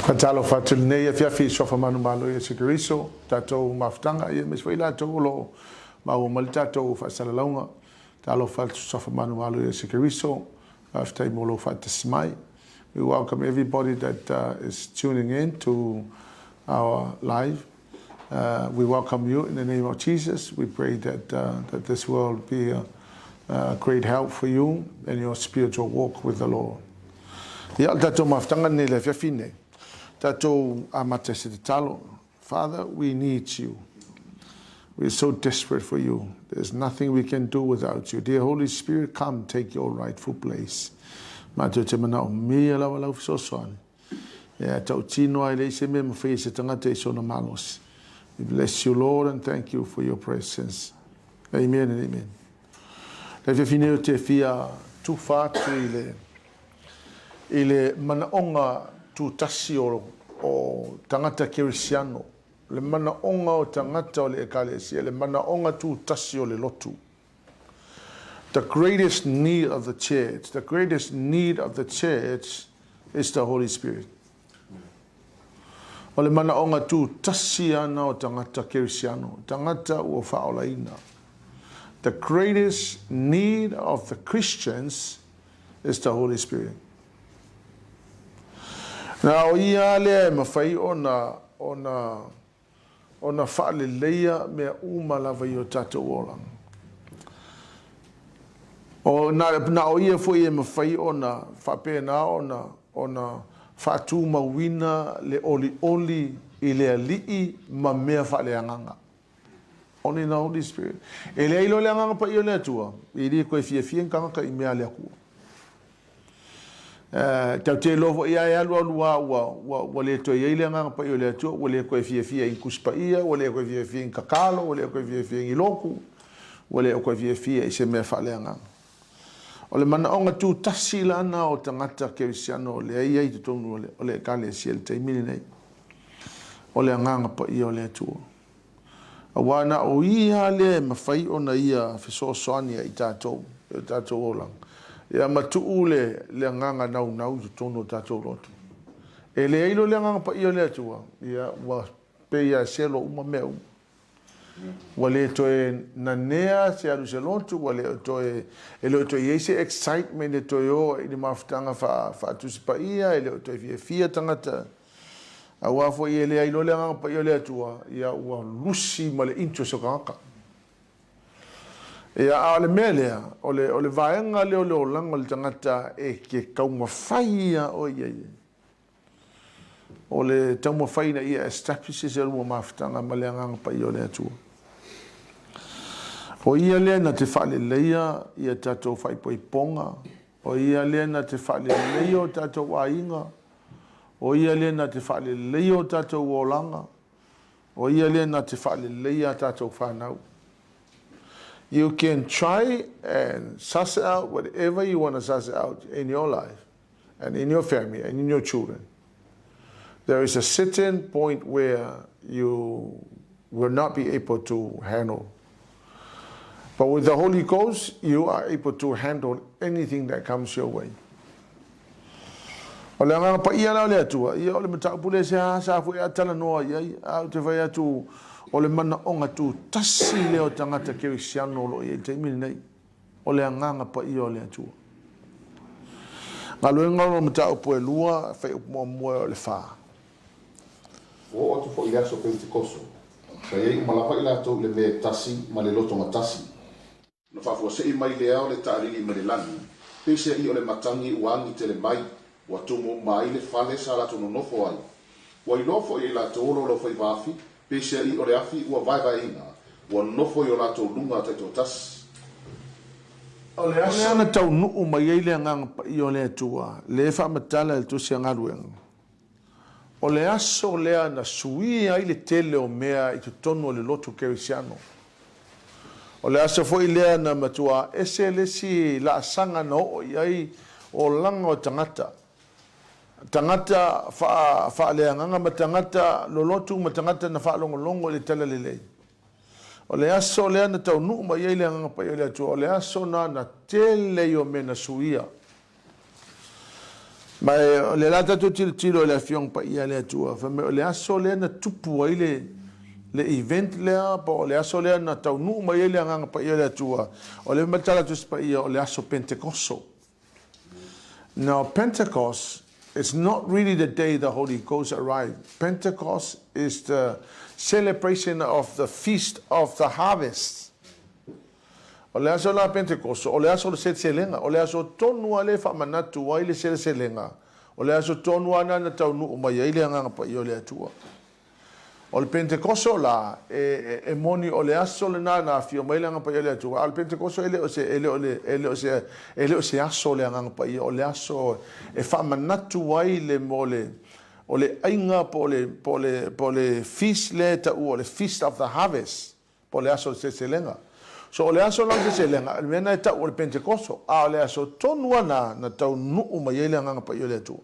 Fatalo fatul nei fia fi sofa manu malo e sikriso tato maftanga e mes foi la to lo ma o malta to fa sala longa talo fat sofa manu malo e sikriso after molo fat smai. We welcome everybody that is tuning in to our live. We welcome you in the name of Jesus. We pray that that this will be a great help for you in your spiritual walk with the Lord. Ya tato maftanga nei le fia fine. Tato amate se talo. Father, we need you. We're so desperate for you. There's nothing we can do without you. Dear Holy Spirit, come take your rightful place. Mato te mana o mea lawa lau fisosoani. Yeah, tau tino ai le se me mawhai se tangata e sona malos. We bless you, Lord, and thank you for your presence. Amen and amen. Le whiwhineo te whia tu whātu i le manaonga tu tasi o tangata kerisiano. Le manaonga o tangata o le ekalesia. Le manaonga tu tasi o le lotu. The greatest need of the church, the greatest need of the church is the Holy Spirit. O le manaonga tu tasi ana o tangata kerisiano. Tangata ua whaolaina. The greatest need of the Christians is the Holy Spirit. Now, ia lea mawhai ona whaale leia mea umalawa i o tata uolang. O na o ia fo ia mawhai ona whapena ona whatu mawina le oli i lea lii ma mea whaale anganga. Only the Holy Spirit. E lea ilo le anganga pa i o lea tua. I ria koe fia nganga i mea lea kua. Tau te lovo ia e alua lua wa le toi e le nganga pa i o le atua, wa le koe fia in kuspa ia, wa le koe fia in kakalo, wa le koe fia in iloku, wa le koe fia i se mea whale nganga. O le mana onga tu tasi lana o tangata kerisiano o le ai te tonu o le kale siel te imini nei. O le nganga pa i o le atua. A wana o ia le mawhai ona ia fiso soania i tātou olang. Ia matuu le nganga nau tu tono tātou rotu. E le eilo le nganga pa i o le atua. Ia wa pe ia selo uma meu. Wa le toe nanea se alu se lotu. Wa le toe e le toe eise excitement le toe o i le mafutanga fa atusi pa ia. E le toe fia tangata. A wafo i le eilo le nganga pa i o le atua. Ia ua lusi ma le interest o kaka. E a le melea, o le vaenga leo langa le tangata e ke kaunga whaia o ia ia. O le taunga whaina ia establishes e lua mafutanga ma le anganga pa i o le atua. O ia lea na te whale leia ia tatou whaipoiponga. O ia lea na te whale leia o tatou wainga. O ia lea na te whale leia o tatou wolanga. O ia lea na te whale leia tatou whanau. You can try and suss out whatever you want to suss out in your life and in your family and in your children. There is a certain point where you will not be able to handle. But with the Holy Ghost, you are able to handle anything that comes your way. O le nganga pa ia la le atua, ia o le matapule se sa fu ia tala noa ia au te vai atu o le mana onga tu tasi leo tangata kerisiano lo i te imini nei. O le nganga pa ia o le atua. Ngā luenga o mata upo e lua, whai upo mua o le wha. O atu fo i aso pe te koso. Sa iei malapa i lato le me tasi, ma le loto ma tasi. Na whafua se i mai lea o le taarili ma le langi. Pese i o le matangi uangi te le mai, wa tumu mai le fale sa lato no nofo ai. Wa i lofo i lato olo lo fai vafi, pese i o le afi ua vai inga, wa nofo i o lato lunga te to tas. O le ana tau nuu mai ei le nganga pa i o le atua, le wha matala le tusi angaruenga. O le aso lea na sui ai le tele o mea i tu tonu o le lotu kerisiano. O le aso foi lea na matua ese lesi la asanga na o iai o langa o tangata. Tangata fa lea nganga ma tangata lolotu ma tangata na fa longo le tala le lei. O le aso lea na tau nuu ma iai le nganga pa iai le atua. O le aso na tele o me na suia. Mai le lata tu tilo le fiong pa ia le tua fa me le aso le na tupu ai le event le po le aso le na tau nu mai le anga pa ia le tua o le matala tu pa ia o le aso Pentecost. Now Pentecost is not really the day the Holy Ghost arrived. Pentecost is the celebration of the feast of the harvest. O le aso la Pentecost, o le aso le selenga, o le aso tonu ale fa manatu ai le selenga. O le aso tonu ana na tau nu mai ai le anga pa i o le atua. O le Pentecost la e moni o le aso le na fio mai le anga pa i o le atua. Al Pentecost ele o se aso le anga pa i o le aso e fa manatu ai le mole o le ainga po le feast le ta o le feast of the harvest po le aso se selenga. So o le aso lang se lenga, le mena e tau o le Pentecost, a o le aso tonu ana na tau nuu mai ele anga pa i o le atu.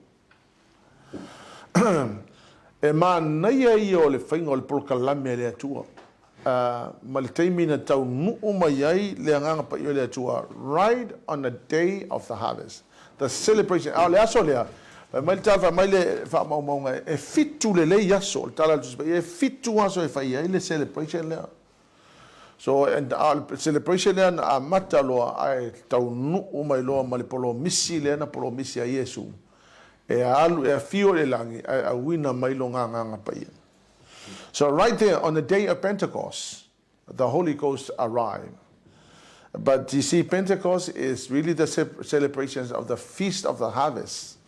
E ma nei ai o le whainga o le polokalame le atua. Ma le teimi na tau nuu mai ai le anga pa i o le atua, right on the day of the harvest. The celebration, a o le aso lea, mai le tawa mai le wha maunga, e fitu le lei aso, le tala e fitu aso e whai ai le celebration lea. So and our celebration le a mata loa ai tau nuu mai loa ma le polo misi le na polo misi a Yesu. E alu e fio le langi a wina mai lo nganga pa ia. So right there on the day of Pentecost, the Holy Ghost arrived. But you see, Pentecost is really the celebrations of the feast of the harvest.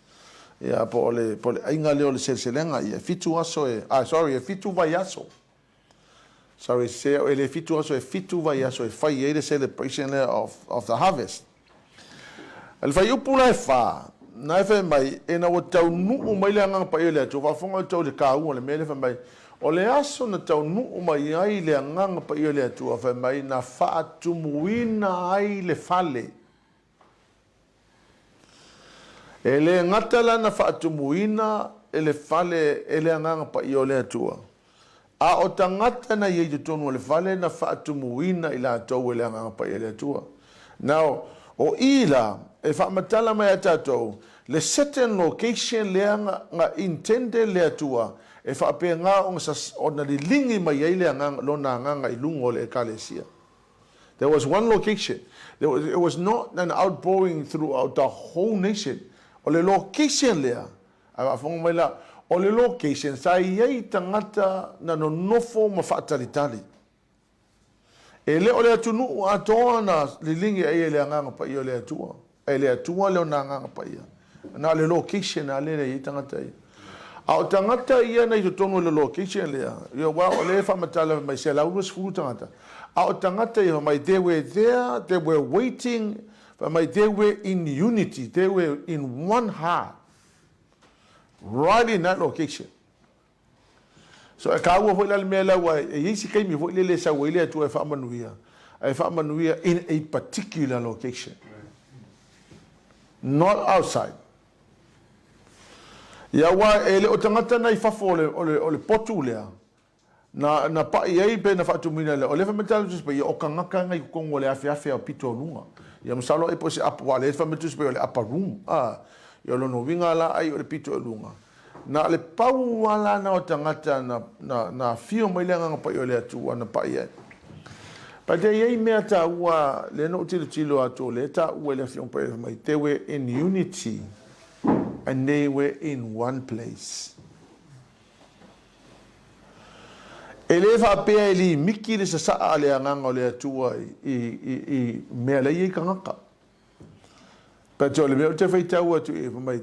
Yeah, pole inga leo le selenga ia fitu aso e fitu vai aso. Sorry, se ele fitu aso e fitu vai aso e fai ele celebration of the harvest. El fai upula e fa, na e mai e na o tau nuu mai le anga pa ele atu, wafonga o tau le kāua le mele fa mai, o le aso na tau nuu mai ai le anga pa ele atu, fa mai na faatumuina ai le fale. Ele ngatala na faatumuina ele fale ele anga pa ele atu. A o tangata na ye tonu le fale na faatumuina ila tau ele anga pa ele atua. Now, o ila e whaamatala mai atatou, le certain location le nga intende le atua, e whaape ngā o na li lingi mai ei le anga lona nganga i lungo le ekalesia. There was one location. It was not an outpouring throughout the whole nation. O le location lea, a whafonga mai la, o le location sa iei tangata na no nofo ma whaatalitali. E le o le atunu atoa na lilingi e le anganga pa i o le atua. E le atua leo na anganga pa ia. Na le location a le iei tangata ia. A o tangata ia na i tonu le location lea. Ia wa o le whamatala mai se lauru skulu tangata. A o tangata ia mai they were there, they were waiting, mai they were in unity, they were in one heart. Right in that location. So e kaua foi la mela wa e isi kai mi foi le sa wele atu e fa manuia in a particular location. Not outside. Ya wa ele o tangata na I fafole o le potu lea. Na pa ia pe na fatu mina le o le fa metal just pe o kangaka ngai kongo le afi o pito lunga. Ya msalo e po se apwa le fa metus pe o le aparum. Yo lo no winga la ai o le pito lunga. Na le pau wala na o tangata na fio mai le nganga pa i o le atua na pa ia. Pa te iei mea ta ua le no tilo ato le ta ua le fio pa i mai. They were in unity and they were in one place. E le fa pea e li miki le sa saa le nganga o le atua i mea le iei kangaka. But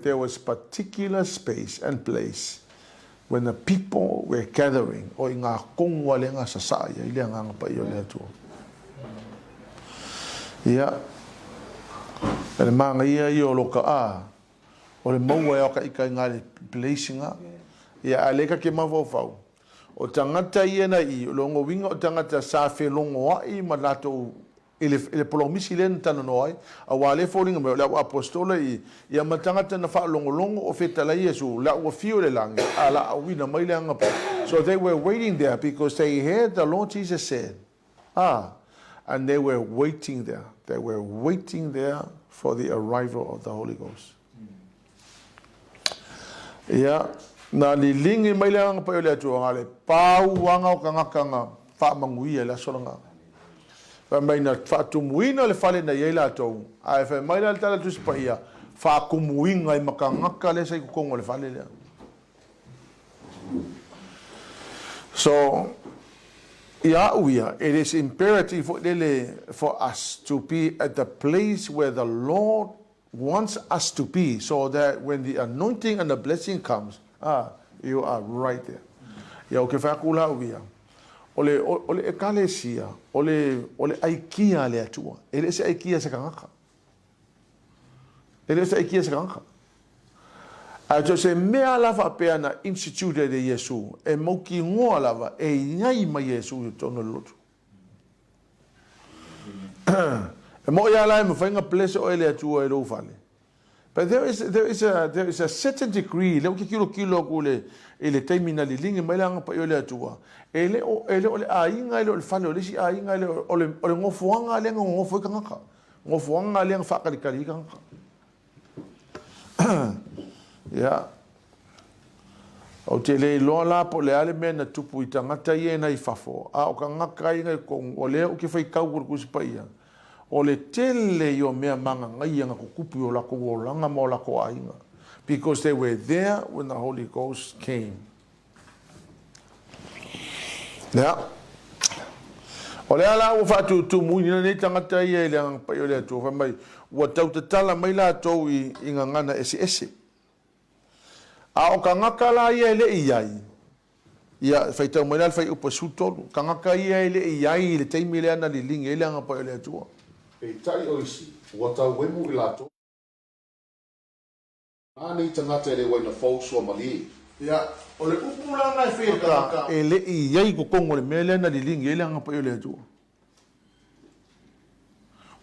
there was particular space and place when the people were gathering o i ngā kongwa le ngā sasaya i le nganga pa i o le atua. Ia. E le manga ia i o loka a. O le maua e oka ika i ngā le place nga. Ia a leka ke mawau. O tangata ia na i o longo winga o tangata sa fe longo a i ma lato ele polomisi le tano noi a wale falling me la apostola I matangata na fa longo o fetala Yesu la o fio le lang ala wina mai le anga. So they were waiting there because they heard the Lord Jesus said and they were waiting there for the arrival of the Holy Ghost. Ia, na li lingi mai leanga pa ole atua ngale, pau wanga o kangakanga, wha manguia la solanga. Wha mai na wha tumuina le fale na yeila atou, ai wha mai la tala tusi pa ia, wha kumuinga i makangaka le sa i kukongo le fale lea. So, yeah, it is imperative for us to be at the place where the Lord wants us to be, so that when the anointing and the blessing comes, you are right there. Ya o ke whakula uia. Ole ekalesia, ole aikia le atua. Ele se aikia se kangaka. Ele se aikia se kangaka. Ato se mea lava pea na institute de Yesu, e mauki ngoa lava, e ngai ma Yesu i tono lotu. E mo ia lai me whainga plese o ele atua e rou fale. But there is a certain degree, leo ki kilo kule, ele teimina li lingi mai langa pa i ole atua. Ele ole ainga ele ole fale, ole si ainga ele ole ngofuanga le ngofu i kangaka. Ngofuanga le whakarikari i kangaka. Ya. O te le loa la po le ale mena tupu i tangata i ena i fafo. A o ka ngaka i ngai kong o lea o ke whai kaukuru kusi pa ia. O le tele i o mea manga ngai anga kukupi o lako o langa mo lako ainga. Because they were there when the Holy Ghost came. Ya. O lea la o whatu tu mui nina nei tangata i e le anga pa i o lea tu. Whamai, ua tau te tala mai la tau i ngangana ese. A o ka ngaka la ia ele i ai. Ia, whai tau mai nal whai upa sutolu. Ka ngaka ia ele i ai le teimi le ana li lingi ele anga pa ele atua. E tai o isi, ua tau wemu i lato. Ane i tangata ele waina fausu mali. Ia, o le upula ngai whai ka ngaka. Ele i ai ko kongo le mele ana li lingi ele anga pa ele atua.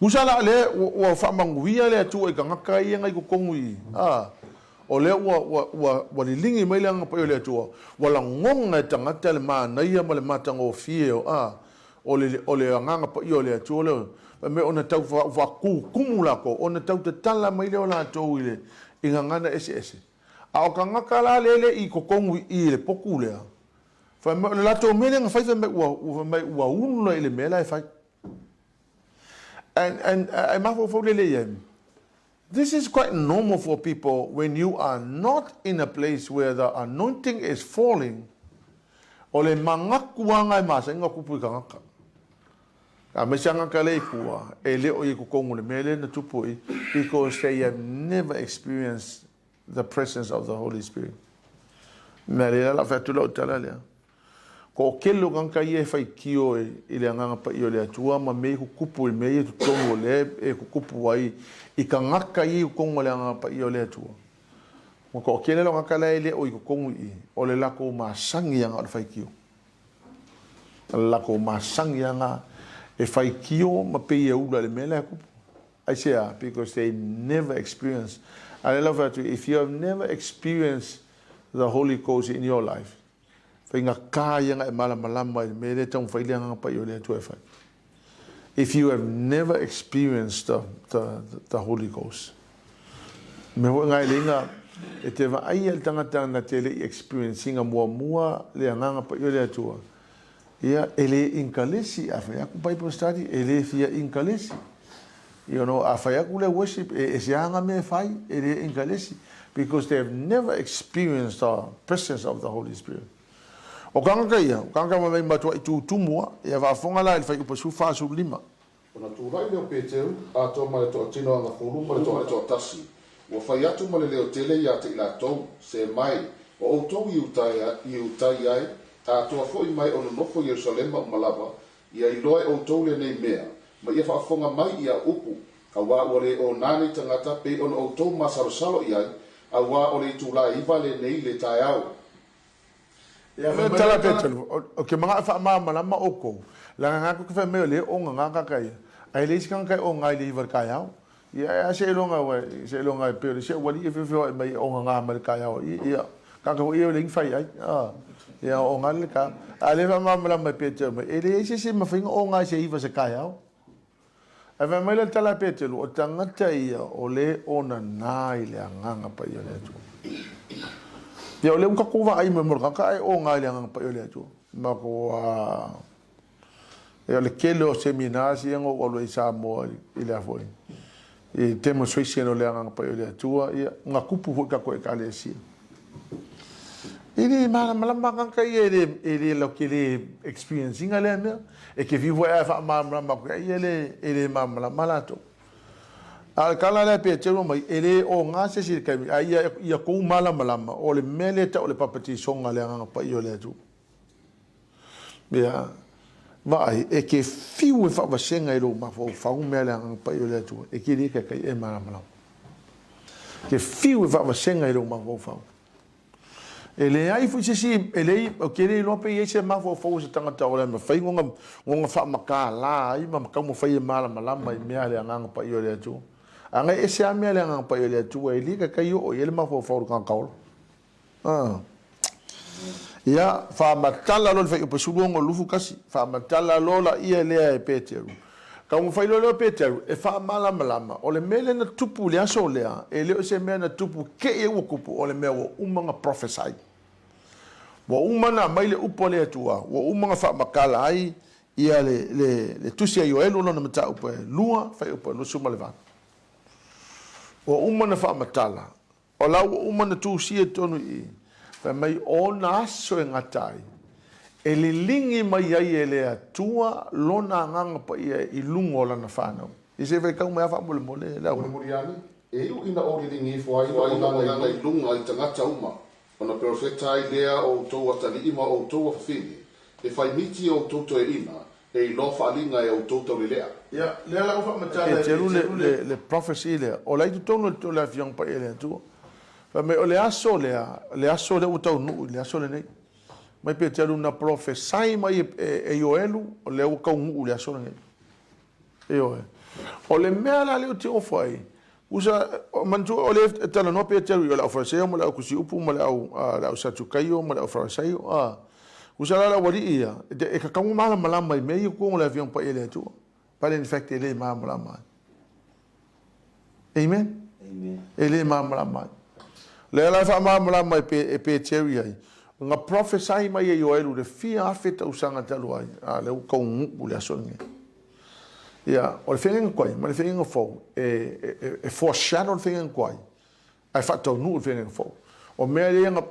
Usala le, ua whamanguia le atua i ka ngaka ia ngai ko kongo i. O le ua li lingi mai le anga pa le atua, wala ngonga e tangata le maa naia ma le matanga o fie o le anganga pa le atua le, me ona tau waku kumulako, ona tau te tala mai le o la atua i ngangana ese. A o ka ngaka la lele i kokongu i le poku lea. Fa me la atua mele nga fai me ua unula i le mela e fai. And I mafo lele iemi. This is quite normal for people when you are not in a place where the anointing is falling. O le mangakuanga e masa inga kupu i kangaka. Ka mesanga ka le kua e le o i kukongu le mele na tupu i because they have never experienced the presence of the Holy Spirit. Me le la fatula o tala lea. Ko kelo kanka i e fai kio i le anganga pa i o le atua ma me kukupu i me i tutongo le e kukupu ai i ka ngaka i kongo le anga pa i o le atua. Mo ko kele lo ngaka le le o i kongo i o le lako masangi anga o le fai kio. Lako masangi anga e fai kio ma pe i ula le mele kupu. I say because they never experienced. I love that if you have never experienced the Holy Ghost in your life, fai ngā kāianga e malamalama i mele tau whaileanga pa i o le atua e fai. If you have never experienced the Holy Ghost. Me hoa ngai linga, e te wa ai al tangata na te le experiencinga mua le anganga pa i o le atua. Ia, ele inkalesi, a whai aku Bible study, ele fia inkalesi. You know, a whai aku le worship, e se anga me whai, ele inkalesi. Because they have never experienced the presence of the Holy Spirit. O kanga ia, o kanga mai matua i tūtumua, e a whafonga la, i whai upa su whāsu lima. O na tūrai leo Peteu, a tō mare tō tino anga kuru, mare tō tasi. Ua whai atu mare leo tele i ate i la tō, se mai, o outou i utai ai, a tō fōi mai o nofo Yerusalema o Malava, i a iloe outou le nei mea, ma ia whaafonga mai i a upu, a wā ore o nāne tangata, pe on outou masarosalo i ai, a wā ore i tūla iwa le nei le tai au. Ya me tala petelo o ke mga fa mama na maoko la nga ko fa me le o nga ka kai ai le skan kai o nga le ver kai au ya se longa pe se wali e fe mai o nga ma kai au ya ka ko e le fai ai ya o nga le ka ale fa mama na petelo me ele se ma fa o nga se iva se kai au ave mai le tala petelo o tanga tai o le ona nai le nga pa yo le tu Ia o le unka kuwa ai me mora ka ai o ngai le ngang pa yo le tu. Ma ko e le kele o seminar si ngo o le sa mo i le foi. E demonstration o le ngang pa yo le tu ia nga kupu ho ka ko e ka le si. Ele malamba kan ka ele lo que ele experience inga le me e que vivo e fa malamba ko ele malato. Al kala le pe telo mai ele o nga se si ka ia ko malama o le mele ta o le papati songa le nga pa yo le tu. Bia vai e que fiu e fa vasenga i lo ma fa un mele nga pa yo le tu e que le ka e malama. Que fiu e fa vasenga i lo ma fa. Ele ai fu si ele o que ele lope e se ma fo se tanga ta ole ma fai ngonga fa maka la ai ma ka mo fai mala malama i mea le anga pa yo le tu anga ese a mea le anga pa yo le tu e liga ka yo ele ma fo ka kaul ia fa matala lo fai po sulu ngo lufu kasi fa matala lo la ia le e peteru ka mo fai lo peteru e fa mala malama ole mele na tupu le aso le ele se mea na tupu ke e wo kupu ole mea wo umanga prophesy. Wa umana mai le upo le atua, wa umanga fa makala ai ia le tusia yo elo na mata upo lua fa upo no suma leva. Wa umana fa matala. O la wa umana tusia tonu i fa mai ona so ngatai. Ele lingi mai ai ele atua lona nganga pa ia i lungo la na fano. I se ve ka mai fa mole la. Muriani e u ina o lingi fo ai na i lunga i tangata uma. Ona profeta i lea o tau atali ima o tau awhawhini. E whai miti o tau e ina, e i lofa alinga e o tau le lea. Ia, lea la ufa matala. E teru le prophecy lea. O lai tu tono tu le avion pa ele tu. Fa me o le aso le utau nuu, le aso le nei. Mai pe teru na profesai mai e yoelu, o le au kau nuu le aso le nei. E oe. O le mea la leo te ofa ai. Usa mantu ole tala no pe teru la ofrece mo la kusi upu mo la usa tu kaio mo la ofrece usa la wali ia e ka kamu mala mala mai me ko la avion pa ele tu pa in fact ele ma mala mai amen ele ma mala mai le la fa ma mala mai pe teru ai nga prophesy mai yo elu de fia afeta usanga talu ai le ko ngu le songe. Ja, o le whenga koe, ma le whenga fau, e foreshadow le whenga koe, ai whatau nu le whenga fau. O mea ianga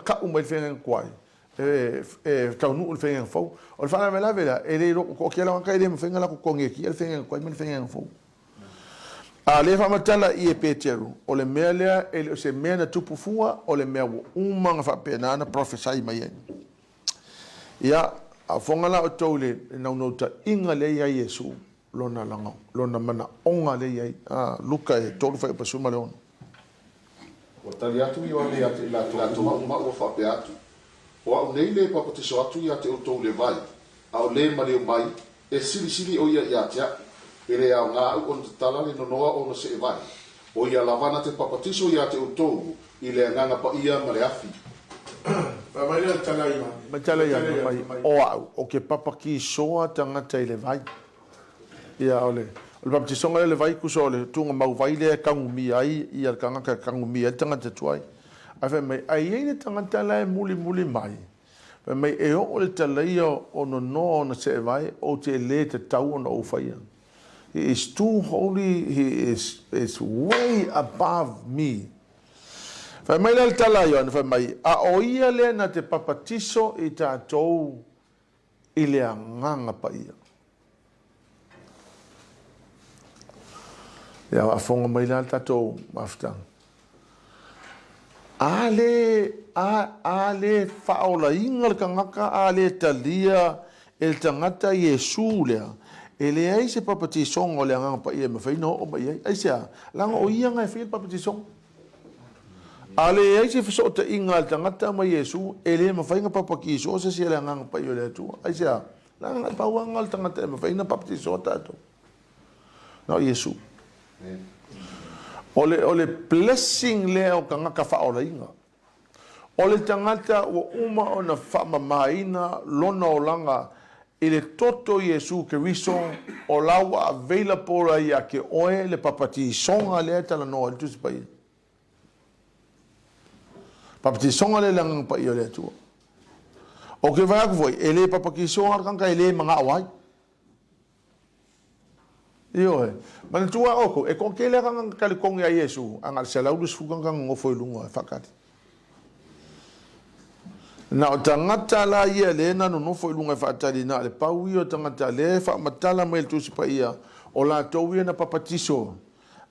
kau mai le whenga koe, e tau nu le whenga fau. O le whana me la vela, e le o kia lawa kai le ma whenga lako kongeki, e le whenga koe, ma le whenga fau. A le whamatala i e Peteru, o le mea lea, e le se mea na tupu fua, o le mea wo umanga whapena na prophesy mai e. Ia, a whongala o tau le naunauta inga le ia Yesu, lona langa, lona mana onga le ia, luka e tolu whai pasuma le ono. O tali atu i wale ate i la tō ma'ua whape atu. O au nei le papatiso atu i ate o tau le vai, au le maleo mai, e siri o ia i atea, e le au ngā au on te tala le nonoa o na se e vai. O ia lavana te papatiso i ate o tau, i le nganga pa ia ma le afi. Mai le tala ia mai o au o ke papa ki soa tangata i le vai. Ia ole. O le papa tisonga le vai kuso le tunga mau vai le kangumi ai i al kanga kangumi ai tangata tuai. Afe mai ai e tangata la muli mai. Fa mai e o le tala ia o no na se vai o te le te tau na o faia. He is too holy, he is way above me. Fa mai le tala ia fa mai a o ia le na te papatiso i tātou i le nganga pa ia. Ia a fonga mai le tātou maftang. A le whaola inga le kangaka a le talia e tangata Yesu lea. E le ai se papatisong o le nganga pa ia ma whaino o mai ai. Ai sea, langa o ia ngai whil papatisong. Ale ai se fiso te inga tangata ma Yesu ele ma fainga papa ki so se le ngang pa yo le tu ai se la nga pa wa ngal tangata ma fainga papa ti so ta to no Yesu ole blessing le o kanga ka fa ola inga ole tangata o uma ona fa maina lona o langa ele toto Yesu ke riso o lawa available ia ke oe le papa ti songa le tala no tu se pa Papatisonga le lang pa iyo le tua. O ke vai voi ele papakisonga kan ka ele mga awai. Iyo e. Man tua oko e ko ke le kan ka kong ya Yesu ang al salaudus fukan kan ngofo lunga fakati. Na o tangata la ia le na no fo lunga fatali na le pau o tangata le fa matala mai tu si pa ia o la towi na papatiso.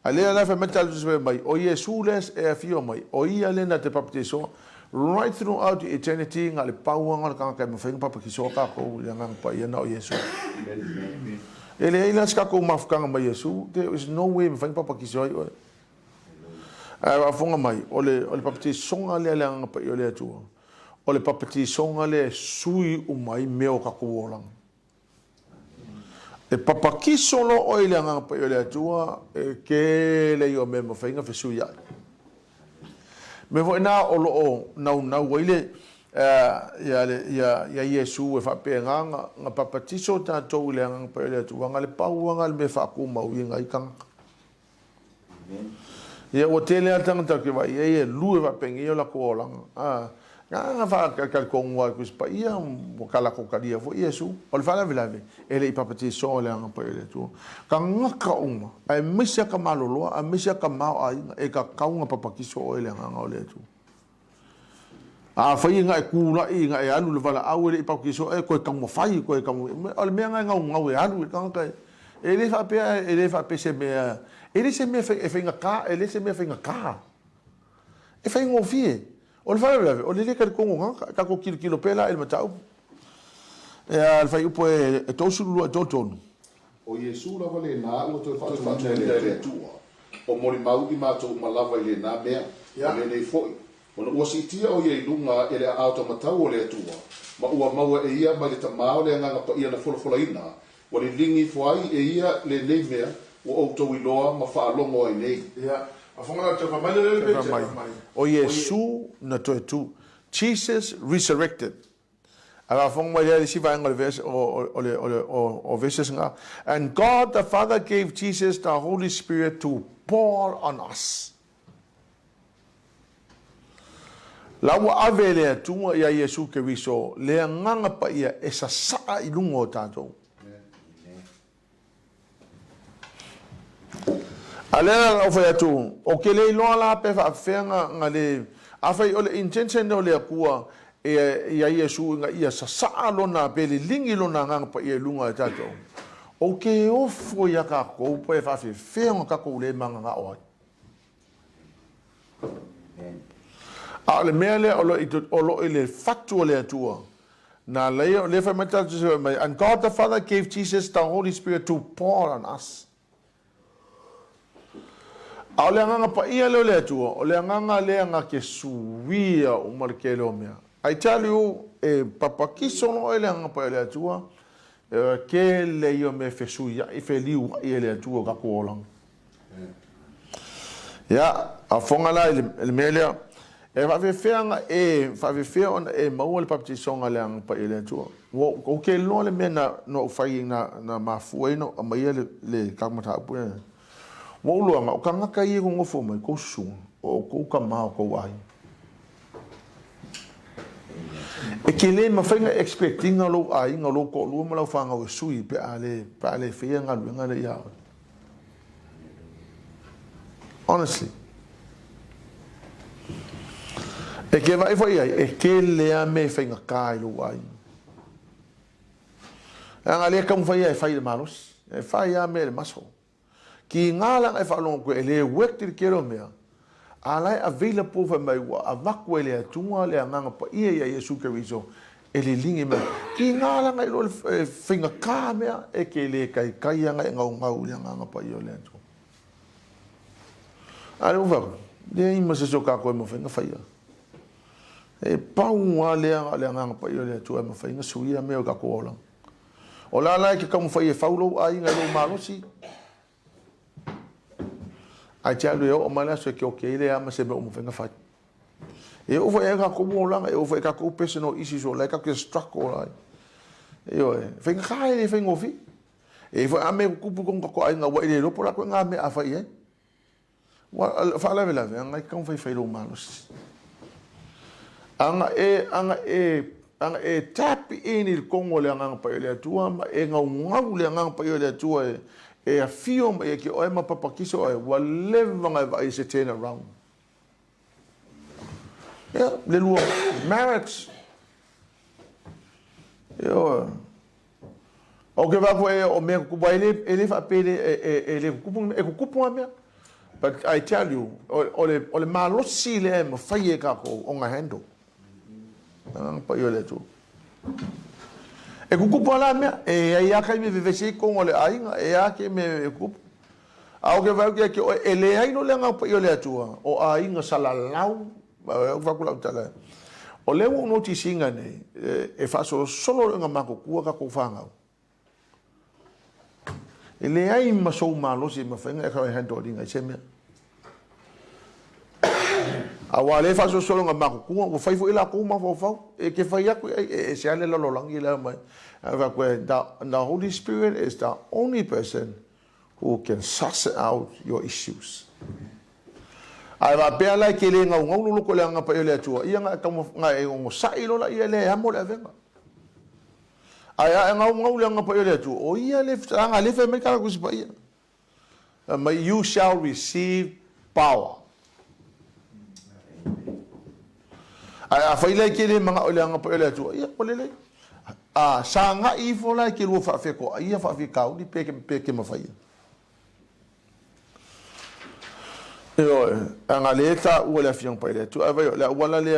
Ale ala fa metal tu mai o Yesu les e afio mai o ia le na te papatiso right throughout eternity ngale pauanga ka ka me fenga papa kiso ka ko le ngang pa ia na o Yesu. Ele ila ska ko mafkanga mai Yesu there is no way me fenga papa kiso ai. A fonga mai o le papatiso ngale le ngang pa ia le tu. O le papatisonga le sui umai meo kakuolang. E papakiso lo o ile anga pa ile atua e ke le yo me mawhainga whesui ai. Me vo na o lo o nau waile ya Yesu e whapea nga papatiso tātou ile anga pa ile atua nga le pauanga le me whaku mau i ngai kanga. Ia o tele atangata ke vai e lue wapengi o la kuolanga. Nga fa ka kongwa kus pa ia mo kala ko kadia fo Yesu o le fala velave ele ipapati so le anga pa ele tu ka ngaka uma ai misia ka malolo a misia ka mau ai e ka kaunga papakiso o ele anga o le tu a fa inga e kuna inga e alu le fala au ele ipakiso e ko ka mo fai ko ka mo o le menga ngau e alu ka ka ele fa pe se me ele se me e fa ka ele se me fa ka e fa ngofie o le fai o le ka kongo ka ko kilo pela el matau e al fai upo e tosu lu a totonu o Yesu la vale na o to fa le tua o mori mau i mato malava ile na mea le nei foi o no sitia o ye lunga ele auto matau o le tua ma ua mau e ia ma le tamao le nga pa ia na fola ina o le lingi foi e ia le nei mea o auto i loa ma fa longo ai nei o Yesu na to tu Jesus resurrected ala fong mai le si vai ngol verse o verses nga and God the Father gave Jesus the Holy Spirit to pour on us lawa avele tu ya Yesu ke viso le nganga pa ia esa sa i lungo tato alena o fa tu o ke le lo la pe fa fenga ngale a fa o le intention no le kua e ya Yesu nga ia sa lo na pe le lingi lo na nga pa e lunga tato o ke o fo ya ka ko pe fa fe fenga ka ko le manga nga o a le mele o lo ile fatu le tua na le fa metal and God the Father gave Jesus the Holy Spirit to pour on us. A le nganga pa ia le tua, o le nganga le nga ke suia o markelo mea. I tell you, e papakiso no ele nganga pa le tua, ke le yo me fe suia, i fe liu i le tua ka kuolang. Ya, a fonga la il melia, e fa fe feanga fa fe fe on e mau le papakiso nga le nganga pa le tua. O ke lo le mena no fai na mafueno a mai le kamata pu. Mo luanga o kanga kai ko ngofo mai ko su o ko ka ma ko ai e ke le ma fainga expecting lo ai ngalo ko lu ma lo fanga o sui pe ale fe nga lu nga le ya honestly e ke vai foi ai e ke le a me fainga kai lo ai anga le kam foi ai fai de malos e fai a me le maso ki ngala e falong ko ele wektir kero mea alai avila po fa mai wa avakwe le tunga le nganga pa ia Yesu Kristo ele lingi me ki ngala ngai lo finga kamea e ke le kai nga ngau le nganga pa ia le tu ale uva le ima se soka ko mo finga faia e pau le nganga pa ia le tu mo finga suia me o ka ko ola ola la ke kam faia faulo ai ngai lo malosi ai tia lo o mana so ke o ke ile ama se be o mo venga fai e o foi ka ko mo langa e o foi ka ko personal issues o like ka struggle ai e o venga kai e venga ofi e foi ame ku pu ko ai nga wa ile lo pola ko nga me a fai e wa fa la vela ngai kan fai lo malos anga e tapi ini il kongo le anga pa ile tua ma e ngau le anga pa ile tua e a fio ma e ki o ma papa kiso e wa leva nga va se turn around. Yeah, le luo marriage. Yo. O ke va ko e o me ku ba ele fa pele ele ku me. But I tell you, ole malosi le ma faye ka ko o nga handle. Pa yo le tu. E kukupu ala mea, e ia kai me vevesi kongo le ainga, e ia ke me kupu. Au ke vau ke o e le aino le ngau pa yo le atua, o ainga salalau, o vakulau tala. O le wo noti singa nei, e faso solo nga mako kua ka kufangau. E le ai masou malosi ma whainga e kawai hando ringa i se mea. Awa le faso solo nga mako kua, o whaifu ila kou ma fau, e ke whai aku e se ale lalolangi le mai. The Holy Spirit is the only person who can suss out your issues. Ai va pe ala ke le ngau ngau loko le nga pa ele atua, ia nga ka nga e ngo sa ilo la ia le amo le venga. Ai ngau ngau le nga pa ele atua, o ia le nga le fe me kala ku sipa ia. You shall receive power. Ai fa ile ke le mga ole nga pa ele atua, ia o le sa nga i fola ke lu fa fe ko ia fa fi ka di pe ke ma fa ia. Yo anga leta o le fiong pa ile tu ava la wala le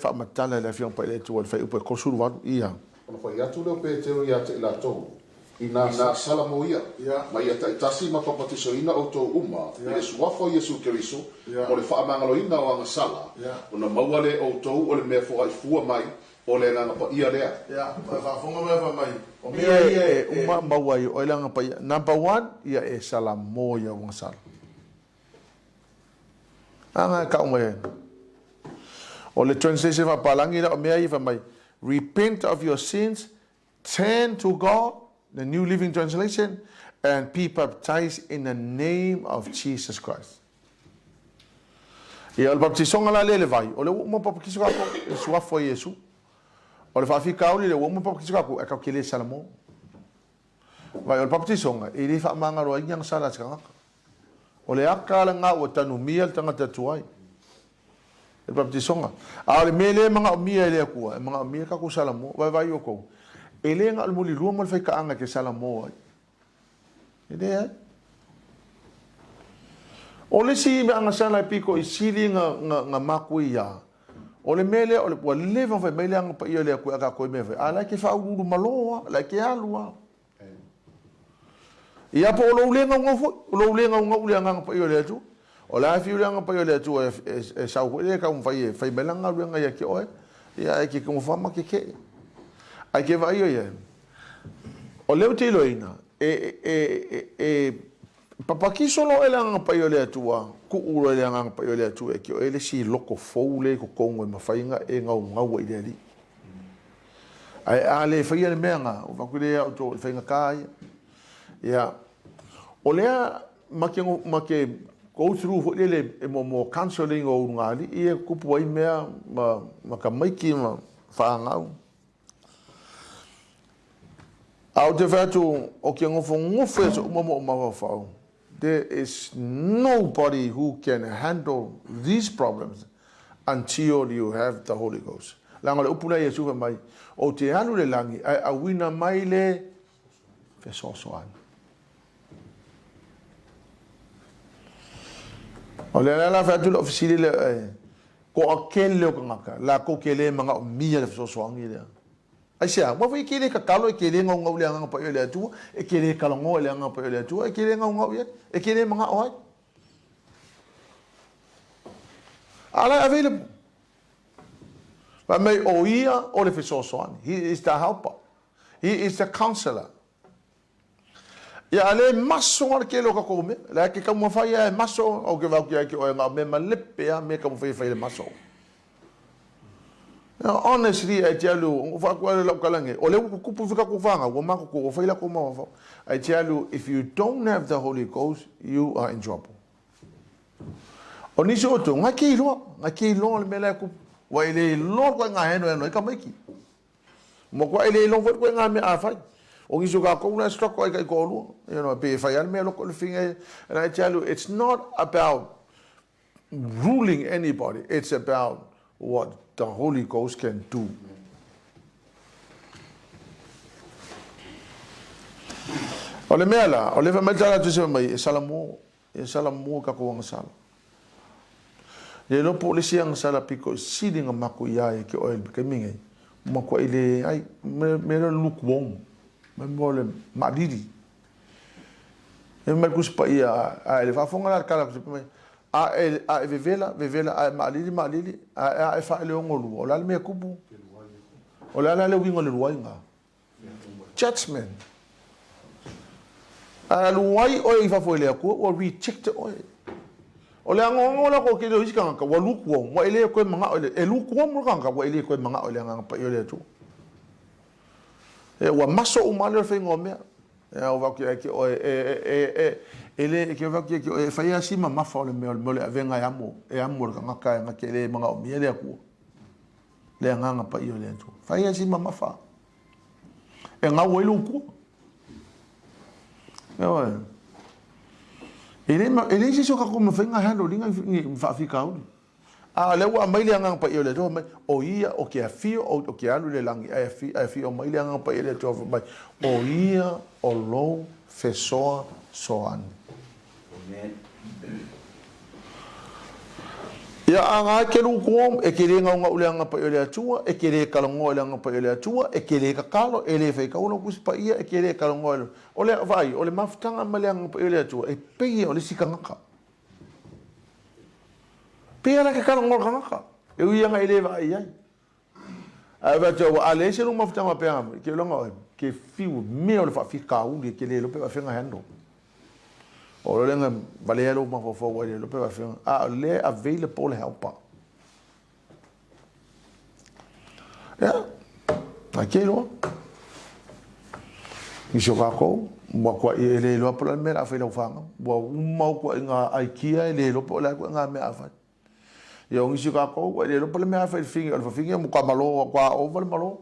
fa matala le fiong pa ile tu o fa u pe ko suru wa ia. Ona fa ia tu le pe te ia te la to. Ina sala mo ia. Ma ia tasi ma pa patiso ina o to uma. Ile suafo Yesu Keriso. O le fa mangalo ina o anga sala. Ona mawale o to o le me fo ai fua mai. O le nga pa ia lea. Ya, fa fonga me fa mai. O me ia uma mawai o le nga pa ia. Number 1 ia e sala mo ia o sala. Anga ka ume. O le translation fa palangi la o me ia fa mai. Repent of your sins, turn to God, the New Living Translation, and be baptized in the name of Jesus Christ. Ia o le baptisonga la le vai. O le uma baptiso ka ko e suafo Yesu. O le fafi kauli le womo baptiso ka ko e ka kele salamo. Vai o le baptisonga e le fa manga ro yang sala tsanga. O le akala nga o tanu miel tanga tatuai. E baptisonga. A le mele manga mia le ku, manga mia ka ku salamo, vai o ko. Ele nga al muli rumo fai ka anga ke salamo. Ide o le si me anga sala piko i sili nga makuia. O le mele o le po leva fai mele anga pa ia le ku aka ko me fai. Ala ke fa uru maloa, la ke alua. Ia po lo lenga ngofo, lo lenga nga pa yo le tu. O la fi lenga pa yo le tu e sa ko le ka un fai belanga lenga ya ki oe. Ia ki ko fa ma ke. Ai ke vai yo ye. O le te loina papa ki solo ele nga pa yo le tu ku uro ele nga pa yo le tu e ki ele si loko foule ko kongo ma fainga e ngau ile ali. Ai ale fai le menga o va ku le auto fainga kai. Yeah. Olea make go through le mo counseling o ngali e kupu ai mea ma ka maiki ma faanga. Au te fatu o ke ngofo so mo fa. There is nobody who can handle these problems until you have the Holy Ghost. Langa le upula Yesu fa mai o te anu le langi ai awina mai le fe so o le la fa tu ofisili le ko akel le ko ngaka la ko kele manga mia le so soangi le ai sia mo fi kele ka kalo kele ngau le nga pa le tu e kele ka ngo le nga pa le tu e kele ngau ye e kele manga oi ala available but may oia o le so soangi. He is the helper, he is the counselor. Ya ale maso ngor ke lo ka ko me la ke ka mo fa ya maso o ke va ke o nga me malepe ya me ka mo fa le maso. Honestly I tell you fa ko le ka lange o le ku pu fika ku fanga wo ma ko fa ila ko ma fa. I tell you if you don't have the Holy Ghost you are in trouble. O nisi o tu, ngaki lo le mele ku. Wa ile lo ko nga heno no ka maiki. Mo ko ile lo ko nga me a fai. O nisi ka ko na stroke ko ka ko lu. You know, be fai al me lo ko le finga. And I tell you, it's not about ruling anybody. It's about what the Holy Ghost can do. O le mea la, o le whametara tu se mai, e sala mo ka kua ngasala. Le lopo le siang sala piko sidi nga maku iai ke oil ke mingai. Mako ile ai me lo lukwong. Me mo le madidi. E me kuspa ia a ele fa fonga la kala kusipa mai. A vevela a malili a fa le ngolu. O la me kubu. O la le wingo le ruanga. Judgment. Aluai oi fa foi le aku o reject oi. O le ngo la ko ke do isika ka wa luku mo ele ko manga ole e luku mo ka wa ele ko manga ole nga pa ole tu. E wa maso o malo fe ngome. E o va ke o ele ke va ke o fa ya sima ma fa ole mo le avenga ya mo e amo ka nga ke le manga o mi ele aku. Le nga pa ole tu. Fa ya sima ma fa. E nga wo luku. Ele se soka como fenga hando linga fa fica a le wa mai leanga pa ile to mai o ia o ke afio o ke alu le langi a fi o mai leanga pa ile to mai o ia o lo fesoa soan ya anga ke lu kom e ke lenga nga uleanga pa ile tua e ke le kalongo leanga pa ile tua e ke le kakalo e le fe ka uno kus pa ia e ke le kalongo o le vai o le maftanga maleanga pa ile tua e pe o le sikanga pe ala ke kalongo kanga e u ia ele vai ai a va to ale se no maftanga pe am ke longa ke fiu me o le fa fika u ke le lo pe va fenga hando o le nga vale lo ma fo wa le pe va fe a le available help ya aquilo i so ka ko mo ko ele lo por me la fe lo fa mo un mo ko nga IKEA ele lo por la ko nga me afa yo ngi so ka ko ele lo por me afa finga o finga mo ka malo kwa over malo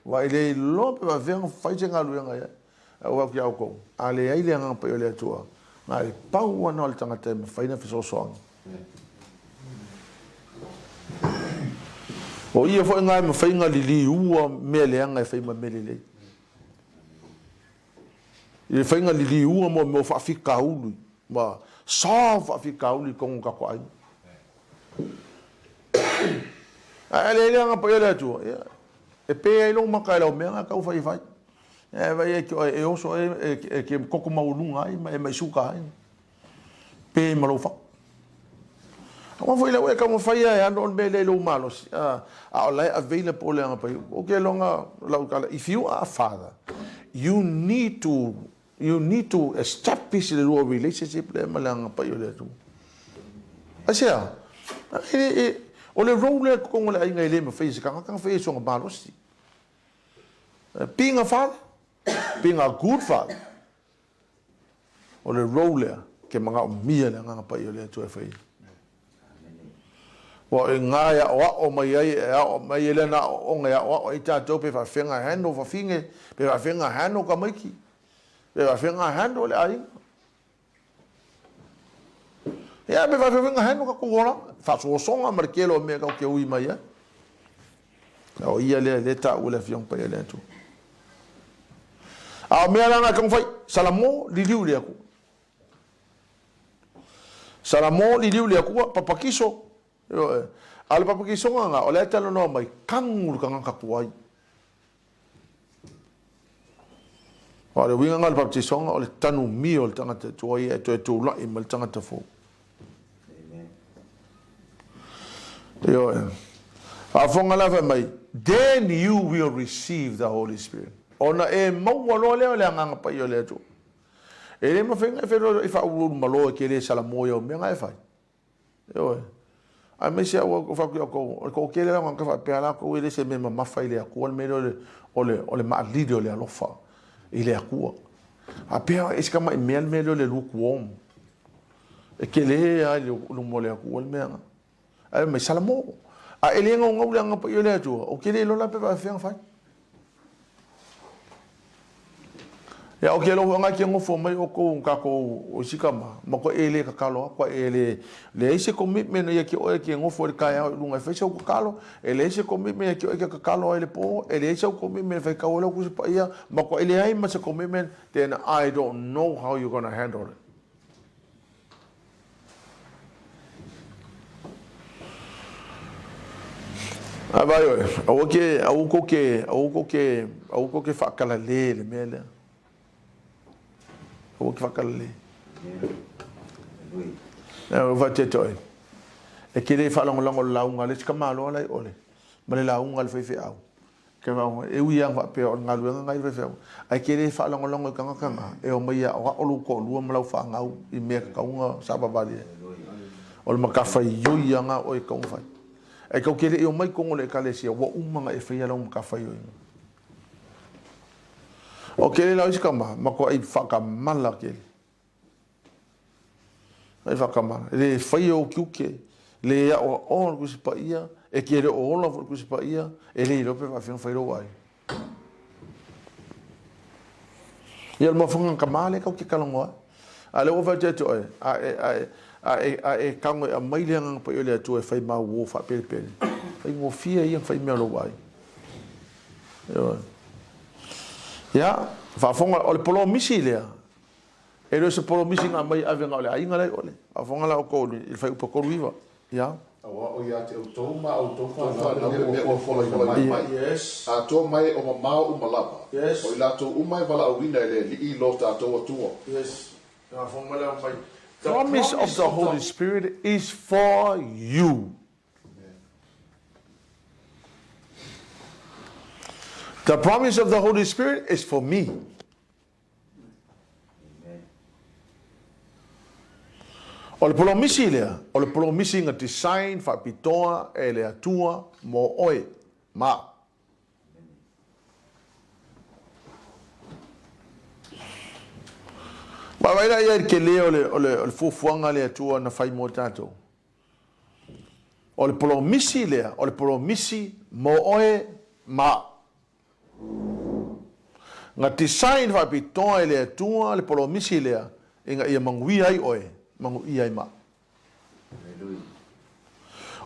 wa ele lo pe va fe fa nga lu nga ya wa ki ko ale ai le nga pe le tua Nai pau ana le tangata me faina fiso soang. O ia fo ngai me fainga lili ua me le anga fai ma me le. Ia fainga lili ua mo fa fika ulu ma sa fa fika ulu con ka kwai. Ale le anga pa le tu. E pe ai lo makai lo me anga ka fai fai. E vai e oso e ke koko maulunga ai mai suka ai pe malofa o foi la we ka mo fai ai ando be le lo malos a la available le nga pa o ke longa la if you are a father you need to establish the relationship le malanga pa yo le tu asia o le role ko ngole ai ngai le me fai ka fai so nga malos being a father being a good father o le roller ke manga o mia le nga pa yo le tu fai o nga ya o mai ai o mai le na o nga o ita to pe fa fenga hando fa finge pe fa fenga hando ka mai ki pe fa fenga hando le ai ya pe fa fenga hando ka ko ora fa so songa markelo me ka ke ui mai ya o ia le ta o le fiong pa le tu a me ala nga fai salamo li liu le aku salamo li liu le aku papakiso ala papakiso nga o le talo no mai kangu ka nga kuai o le winga nga papakiso nga o le tanu mi o le tanga te tuai e tu la i mal tanga te fo amen yo a fonga la mai then you will receive the Holy Spirit. Ona e mau lo le nga pa yo le tu e le ma fenga fe lo fa u malo ke le sala mo yo me nga fa yo a me sia o fa ko ke le nga fa pe ala ko le se me ma fa ile ko me le ma lido le lo fa ile ku a pe es kama me le lu ku e ke le ai lo mo le ku le mea ai mai salamo a ele ngau le anga pa yo le tu o ke le lo la pe va fiang fai ya o ke lo nga ke ngofo mai o ko ka ko o sikama ma ko ele ka kalo ko ele le ise commitment ya ke o ke ngofo ka ya lunga fe so ko kalo ele ise commitment ya ke o ke ka kalo ele po ele ise commitment fe ka o lo ku pa ya ma ko ele ai ma se commitment then I don't know how you're going to handle it. Abayo au ko ke fa kala le mele o que fakale na va te toi e ke le fala ngolongo la unga le skama lo la ole male la unga le fe au ke va e wi yang va pe o ngalu nga i fe ai ke le fala ngolongo kanga e o mai o lu ko lu ma la fa ngau i me ka unga sa ba vale o ma ka fa yo yanga o e ka fa e ka ke le o mai ko ngole ka le sia wa umanga e fe ya lo ma ka fa yo o ke la iskama ma ko ai faka mala ke ai faka mala le fai o kuke le ya o ku se paia e ke le o la ku se paia e le lo pe va fai lo ai ia mo fonga kamale ka ke kalongo ale o va te to a kango a mai le nga pa yo le to e fai ma wo fa pe fai mo fia ia fai me lo ai ya fa fonga o le polo misi le e lo se polo misi nga mai ave nga le ai nga le ole fa fonga la o ko il fai po ko riva ya o ya te to ma o to fa na me o fo la mai yes a to mai o ma o ma lava yes o la to mai vala o wina le li lo ta to yes fa fonga la mai the promise of the Holy Spirit is for you. The promise of the Holy Spirit is for me. O le polomisi lea, o le polomisi nga design fa pitoa e le atua mo oe ma. Ma waira ia ke le o le fufuanga le atua na fai mo tato. O le polomisi lea, o le polomisi mo oe ma. Nga design fa pitoa e le atua le polomisi lea inga ia mangui ai oe mangu ia ma.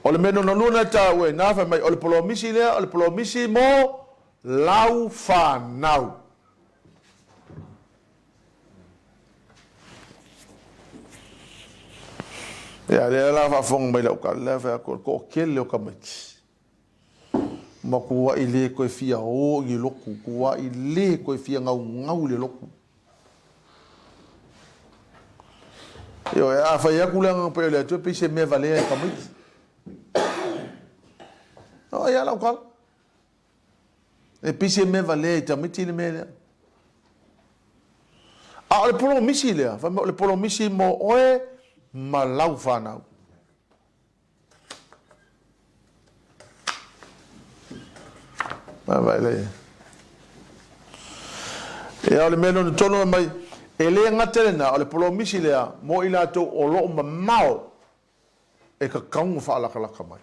O le meno na luna ta we na fa mai o le polomisi lea o le polomisi mo lau fa nau. Ya le la fa fong mai la ka le fa ko kele o ka mai. Ma kua i le koe fia o i loku, kua i le koe fia ngau le loku. Yo, a whai aku langa pa le atu, pise mea valea e kamiti. O, ia lau kala. E pise mea valea e tamiti le mea lea. A, o le polo misi lea, o le polo misi mo oe ma lau whanau. Vai le. E ole meno no tono mai e le ngata na ole polo misi le mo ila to o lo mamao e ka kaunga fa la kala mai.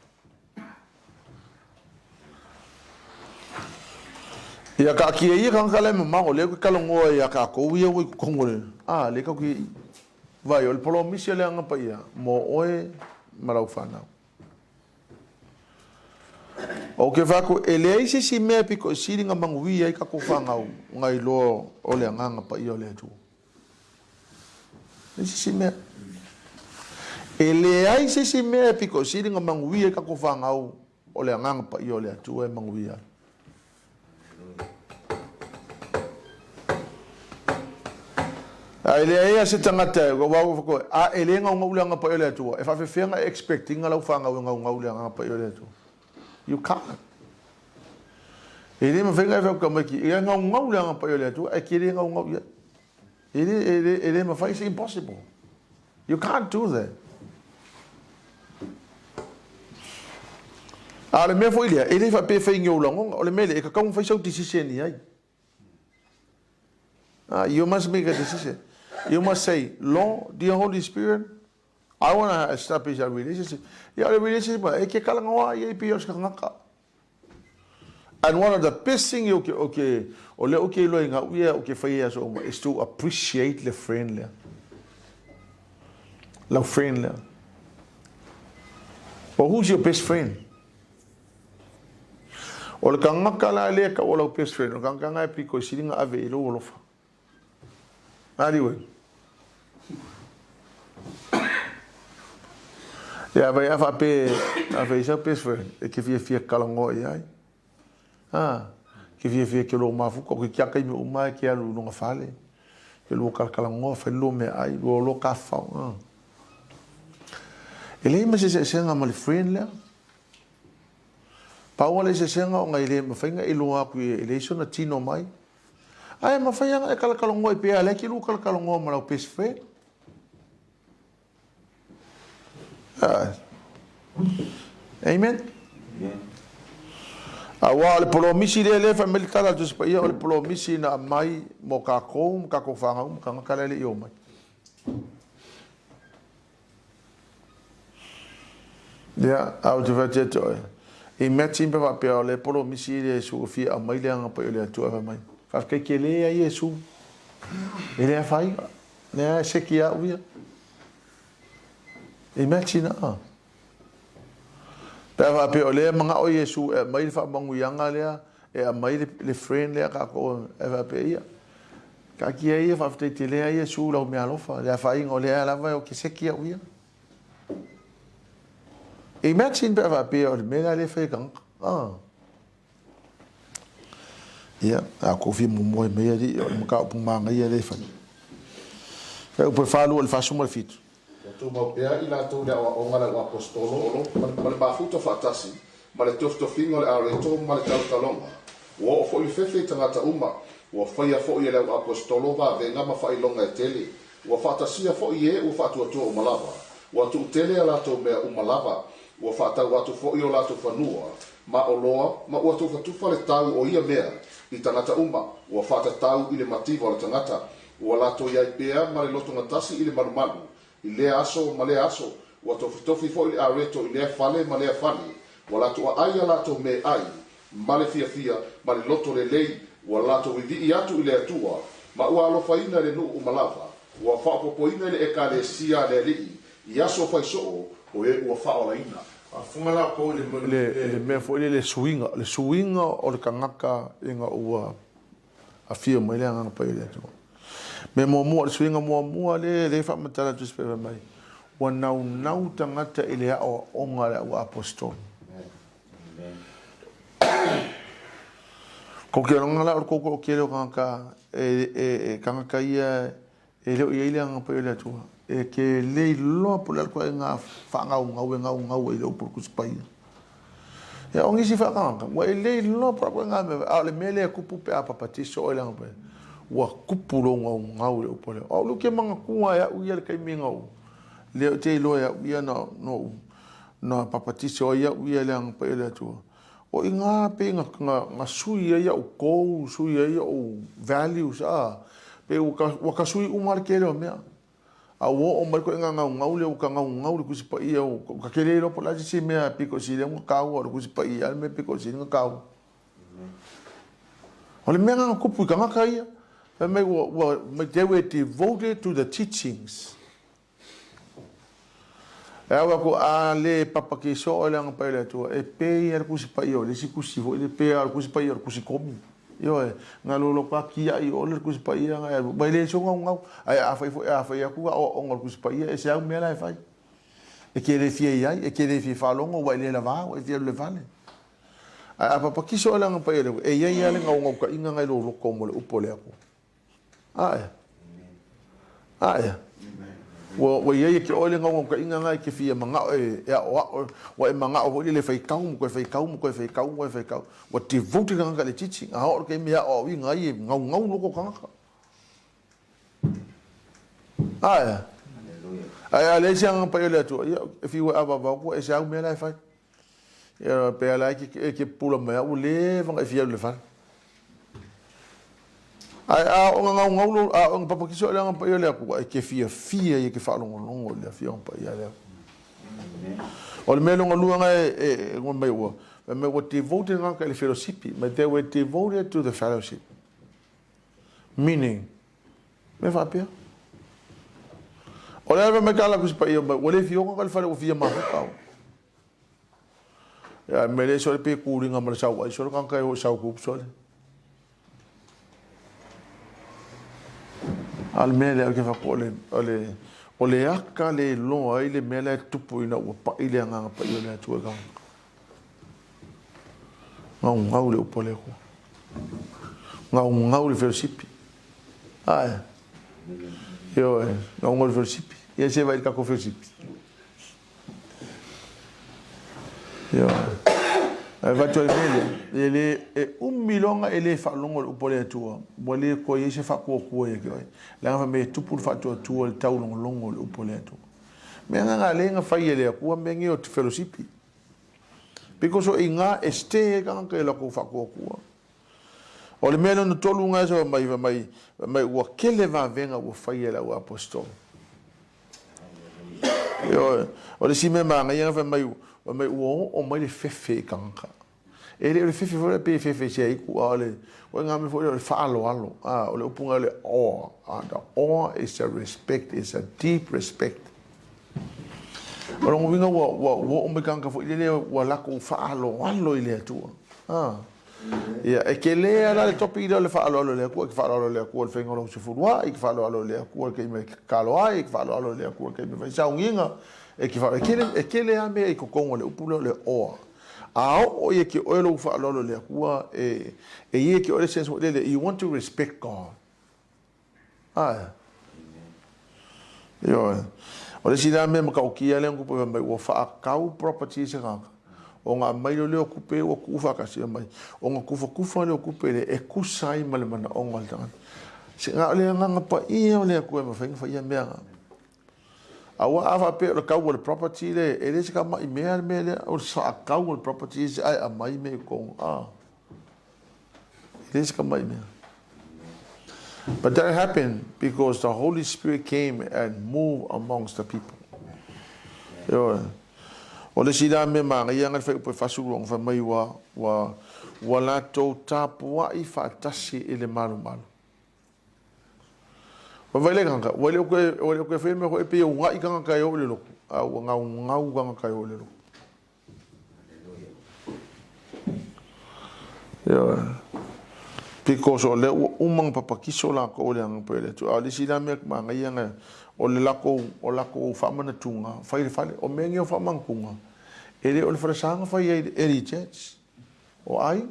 Ia ka ki e ka kala mamao le ka longo ia ka ko ia ko kongole. Ah le ka ki vai ole polo misi le nga pa ia mo oe marau fana. O ke vako ele isi si mea piko siri nga mangui ai kako whangau ngai lo o le anganga pa i o le atu. Isi si mea. Ele ai si mea piko siri nga mangui ai kako whangau o le anganga pa i o le atu e mangui ai. A ele ai se tangata ko wa ko a ele nga ngau le anga pa i o le atu. E fa fe fenga expecting nga lau whangau ngau le anga pa i o le atu. You can't. Ele me venga ver como que ele não le anga pa eu le tu é que ele não ele me faz impossible. You can't do that. Ale me foi ele vai pe fei ngau longo, ole me le ka kong fai so decision ni ai. You must make a decision. You must say, Lord, dear Holy Spirit, I want to establish a relationship. Yeah, a relationship, ke kalangawa, ye piyos kangaka. And one of the best things you is to appreciate the friend there. The friend there. But who's your best friend? O le kangaka la le ka o la best friend. O kangaka piko siringa ave ilo olofa. Anyway. Ja, vai afa pe sa best friend. E ke fia kalango ai. Ke fia ke lo mafu ko ke kia kai me uma ke alu no fale. Ke lo kalango fa lo me ai lo ka fa. Ele me se senga mal friend la. Pa wala se senga o ngai le ma fainga i lo aku ele so na tino mai. Ai ma fainga e kalango pe ala ke lo kalango ma lo best friend. Amen. Awa le polo misi le fa militara tu spa ia le polo misi na mai mo ka ko fanga mo ka kala le yo mai. Ya, au te va te to. E metin pa pe le polo misi le su fi a mai le anga pa le tu fa mai. Fa ke le ai Yesu. Ele fai ne se ki a via. E metin Peva pe ole manga o Yesu e mai fa mangu yanga lea e mai le friend lea ka ko e va pe ia ka ki ia fa te le Yesu lo me alofa le fa ingo le ala va o ki se ki ia e imagine peva pe ole me le fe kan ia a ko fi mo me ia o ka pu manga ia le fa e po fa lu le fa sumo fit tu mau pea I la tu le o ngala o apostolo ma le bafuto fatasi ma le toftofingo le areto ma le taltalonga o fo I fefe tangata uma o faia fo I le apostolo va venga ma fa ilonga e tele o fatasia fo I o fatu to o malava o tu tele ala to me o malava o fata o tu fo I o la to fanua ma o loa ma o tu fatu fa le tau o ia mea I tangata uma o fata tau I le mativa o le tangata o la to ia pea ma le loto ngatasi I le manumalu I le aso ma le aso wa tofi fo I areto I le fale ma le fale wala to ai ala to me ai ma le fia ma le loto le lei wala to vidi atu I le atua ma ua alo faina le no malava wa fa popoina le ekalesia le li I aso fa so o e ua fa ola ina funga la ko le me fo le swinga o le kangaka inga ua a fia mai le anga pa ile to me mo swinga mo le fa matala tu spe mai wa nau tangata ile o onga o apostol ko ke longa la ko ke lo kanga kanga ia le ile anga pa ile to e ke le lo po la ko nga fa nga ile por ku spai e ongi si fa kanga wa le lo po ko nga le mele ku pu pe apa patiso ile anga wa kupulo ngau le opole o lu ke manga kuwa ya u ya kai minga le te lo ya ya no papatisi o ya u ya le ang pa ele tu o inga pe nga sui ya o ko sui ya o values pe o ka sui u mar ke le me a o mar ko nga ngau le o ka ngau le ku si pa ia o ka ke le lo po la si me a piko si le mo ka o ku si pa ia me piko si nga ka o le me nga kupu ka nga ka ia they were devoted to the teachings. Ewa ko ale papa ke so ole ang pa ile to e pe er ku si pa yo le si ku si vo le pe ar ku si pa yo ku si komi yo nga lo pa ki ya yo le ku si pa ya nga ba le so nga ai a fa ya ku o ngol ku si pa ya e se me la fa e ke le fie ya e ke le fie fa longo wa le la va e le vale a papa ki so ole ang pa ile e ya le nga ka inga nga lo ko mo le upole ko wa ye ke ole ngau ka inga ngai ke fia manga ya wa manga o le fai kau wa te vote nga le teaching a o ke me o wi ngai ngau lo ko kanga ale siang pa ele tu if you ava va ko e sa me la fai ya pe la ke pula me o le vanga fia le fa Ai o ngau o papakiso le ngapa yo le ku ai ke fia ye ke fa longo le fia on pa ya le o le melo ngolua e ngombe wo me wo devoted ngaka le fellowship but they were devoted to the fellowship meaning me fa pia o le me kala ku pa yo o le fio ngaka le fa le fia ma ka ya me le so le pe ku ringa ma sa wa so le kanka o sa ku so le al mele ke fa ko o le aka le lo ai le mele tupu ina o pa ile nga pa yo le tu ga ngau le upole ko ngau le fellowship ai yo ngau le fellowship e se vai ka ko fellowship yo vai tu ele e milonga ele fa longo le upole tu bo le ko ye se fa ko e ke la nga me tupu fa tu le tau longo le upole tu me nga le nga fa ele ko me ngi o fellowship because o inga este ka ka la ko fa ko o le melo no tolu nga so mai o kele va venga o fa ele o apostol yo o le si me ma nga fa mai o mai le fefe kanka ele le fefe fo le pe fefe se ku ale o nga me fo le fa alo o le opunga le and awe is a respect, is a deep respect. Orang winga wa me kanka fo ile wa la ko fa alo ile tu ya e ke le ala le topi ile fa alo le ku fa alo le ku fe ngolo se furwa e fa alo le ku ke me kalo ai fa alo le ku ke me fa unginga e ke fa e ke le ame e ko kongo le upulo le o ye ke o lo fa alo le ku e ye ke o le sense le you want to respect God yo o le sina me ka o kia le ngupo me o fa kau property se ka o nga mai le okupe o kufa ka se mai o nga kufa le okupe le e kusai male mana o nga tan se nga le nga pa i o le ku me fa ia me awa ava pe o kau le property le e le se ka mai me le o sa kau le property se ai a mai me ko e le se ka mai me. But that happened because the Holy Spirit came and moved amongst the people. O le sida me manga yanga fa po fa sulong fa mai wa la to tapua I fa tasi ele malu. Wa vai le kanga, wa le ko fe me ko e pe o ngai kanga ka yo le lo. A ngau kanga ka yo le lo. Because o le umang papakiso la ko le ang pele tu ali sida me manga yanga o le lako fa mana tunga fa o mengi o fa mankunga ele o le frasanga fa ye eri church o ai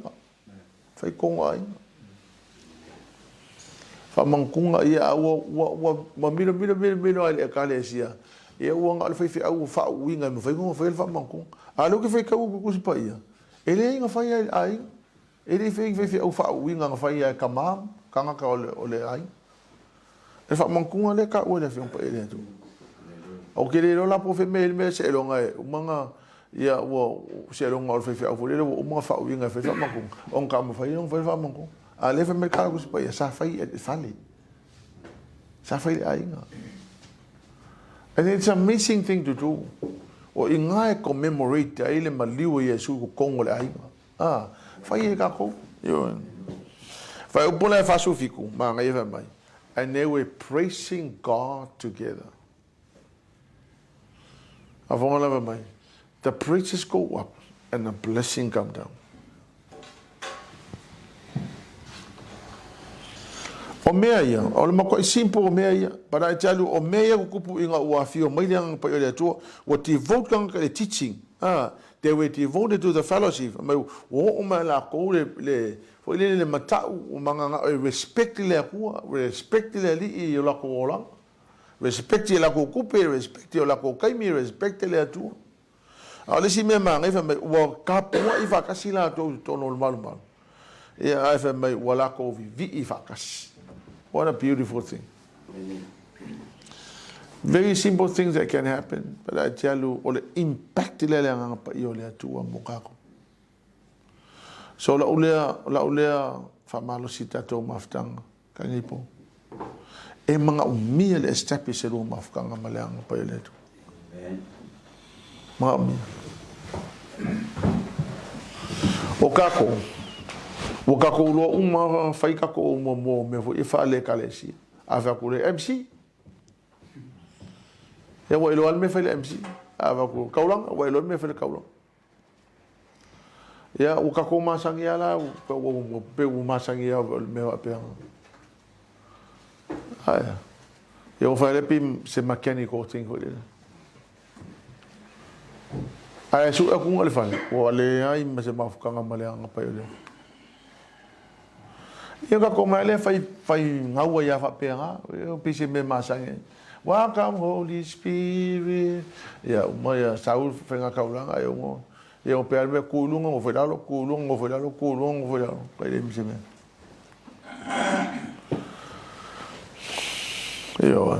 fa ko ai fa mankunga ia wa milo ale kalesia e o nga fa au fa winga me fa mankunga alo ke fa ka ku si pa ia ele nga fa ai ele fe au fa winga nga fa ia kamam kanga ka ole ai e fa mankunga le ka ole fe un pa ele tu o ke le la profe me se lo nga manga ia wo se lo nga fe au le o ma fa winga fe mankunga on ka mo fa ia fa mankunga ale fe me ka ku pa ia sa fa ia fali sa fa ia ai nga and it's an amazing thing to do o inga commemorate ai le maliu Yesu ko kongo le ai fai ka ko yo fai o pula fa sufiku manga ia mai and they were praising God together avonga mai the praises go up and the blessing come down o mea ia o le mako simple o mea ia para talu o mea ku kupu inga ua fio mai le pa ile tu o ti vote kan le teaching they were devoted to the fellowship. O ma la ko le fo le matau o manga respect le ku respect le li I la ko la respect la ko kupe respect la ko kaimi respect le tu ale si me manga fa o ka po I fa kasi la to normal e a fa me wala ko vi I fa kasi what a beautiful thing. Very simple things that can happen, but I tell you, all the impact le nga pa yo le tu mo so la ulea fa malo sita to maftang kangipo. E mga umia le establish e ruma afkanga maleanga pa ile tu. Mga umia. O kako lo uma fai kako uma mo me vo e fa le kalesi. Ava ku le MC. E wa ilo al me fa le MC. Ava ku kaulang wa ilo me fa le kaulang. Ya o kako masang ya la o pe o masang ya me wa pe. Aya. Eu falei pim se mecânico tem coisa. Aí su aku ngale fale. O ale ai mas se mafuka ngamale ngapa yo. Eu ka koma ele fai ngawa ya fa pe nga. Eu pise me masange. Welcome Holy Spirit. Ya uma Saul fenga kaulanga eu ngo. Eu pe me kulunga ngo foi lá lo kulunga. Kai dem se me. Yo.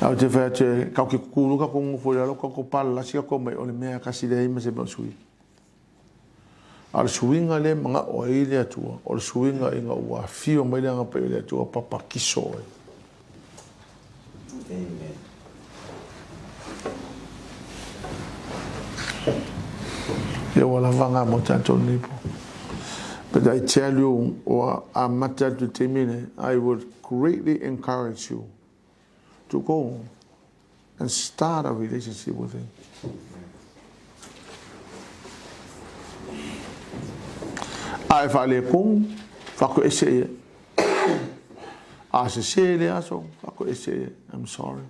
Au te fete kau ki kulu ka ko foi lo ko pala sia ko mai ole mea kasi dei me se sui. Al suinga le mga o ile atua, o suinga inga ua fio mai nga pe ile atua papa kiso. Amen. Yo wala vanga mo tanto nipo. But I tell you, or I'm not that determined, I would greatly encourage you to go and start a relationship with him. Ai fale kung fako ese. Ase sele aso fako ese. I'm sorry.